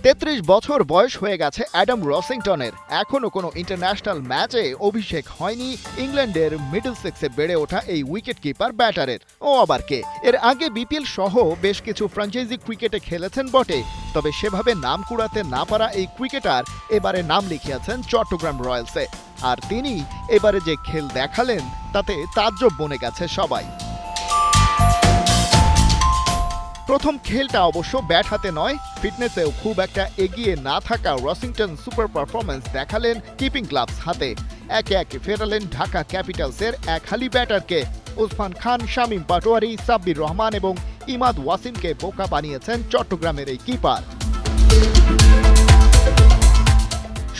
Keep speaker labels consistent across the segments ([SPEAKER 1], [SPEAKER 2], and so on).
[SPEAKER 1] 33 বছর বয়স হয়ে গেছে অ্যাডাম রসিংটনের। এখনো কোনো ইন্টারন্যাশনাল ম্যাচে অভিষেক হয়নি ইংল্যান্ডের মিডলসেক্সে বেড়ে ওঠা এই উইকেট কিপার ব্যাটারের। ও আবার কে? এর আগে বিপিএল সহ বেশ কিছু ফ্র্যাঞ্চাইজি ক্রিকেটে খেলেছেন বটে, তবে সেভাবে নাম কুড়াতে না পারা এই ক্রিকেটার এবারে নাম লিখিয়েছেন চট্টগ্রাম রয়্যালসে। আর তিনি এবারে যে খেল দেখালেন তাতে তাজ্জব বনে গেছে সবাই। প্রথম খেলটা অবশ্য ব্যাট হাতে নয়, ফিটনেসেও খুব একটা এগিয়ে না থাকা রসিংটন সুপার পারফরম্যান্স দেখালেন কিপিং গ্লাভস হাতে। একে একে ফেরালেন ঢাকা ক্যাপিটালসের এক হালি ব্যাটারকে। ওসমান খান, শামীম পাটোয়ারি, সাব্বির রহমান এবং ইমাদ ওয়াসিমকে বোকা বানিয়েছেন চট্টগ্রামের এই কিপার।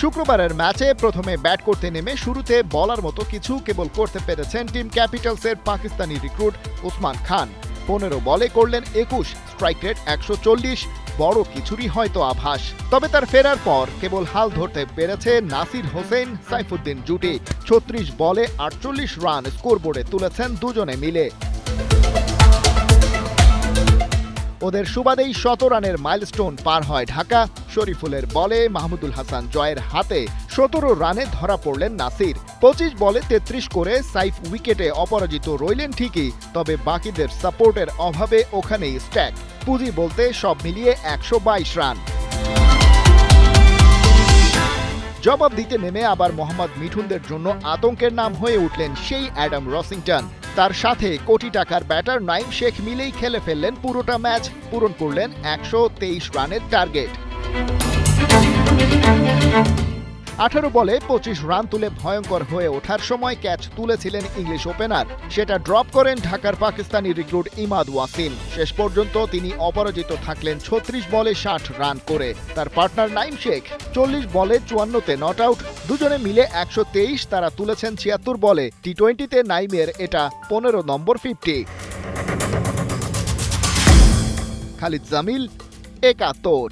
[SPEAKER 1] শুক্রবারের ম্যাচে প্রথমে ব্যাট করতে নেমে শুরুতে বলার মতো কিছু কেবল করতে পেরেছেন টিম ক্যাপিটালসের পাকিস্তানি রিক্রুট ওসমান খান। 15 বলে করলেন 21, স্ট্রাইক রেট 140, বড় কিছুরই হয়তো আভাস। তবে তার ফেরার পর কেবল হাল ধরতে পেরেছে নাসির হোসেন সাইফুদ্দিন জুটি। 36 বলে 48 রান স্কোরবোর্ডে তুলেছেন দুজনে মিলে। ওদের সুবাদেই 100 রানের মাইলস্টোন পার হয় ঢাকা। শরীফুলের বলে মাহমুদুল হাসান জয়ের হাতে 17 রানে ধরা পড়লেন নাসির। 25 বলে 33 করে সাইফ উইকেটে অপরাজিত রইলেন ঠিকই, তবে বাকিদের সাপোর্টের অভাবে ওখানেই স্ট্যাক। পুঁজি বলতে সব মিলিয়ে 122 রান। জবাব দিতে নেমে আবার মোহাম্মদ মিঠুনদের জন্য আতঙ্কের নাম হয়ে উঠলেন সেই অ্যাডাম রসিংটন। তার সাথে কোটি টাকার ব্যাটার নাইম শেখ মিলেই খেলে ফেললেন পুরোটা ম্যাচ, পূরণ করলেন 123 রানের টার্গেট। 18 বলে 25 রান তুলে ভয়ঙ্কর হয়ে ওঠার সময় ক্যাচ তুলেছিলেন ইংলিশ ওপেনার। সেটা ড্রপ করেন ঢাকার পাকিস্তানি রিক্রুট ইমাদ ওয়াসিম। শেষ পর্যন্ত তিনি অপরাজিত থাকলেন 36 বলে 60 রান করে। তার পার্টনার নাইম শেখ 40 বলে 54-তে নট আউট। দুজনে মিলে 123 তারা তুলেছেন 76 বলে। টি-20তে নাইমের এটা 15 নম্বর 50। খালিদ জামিল, 71।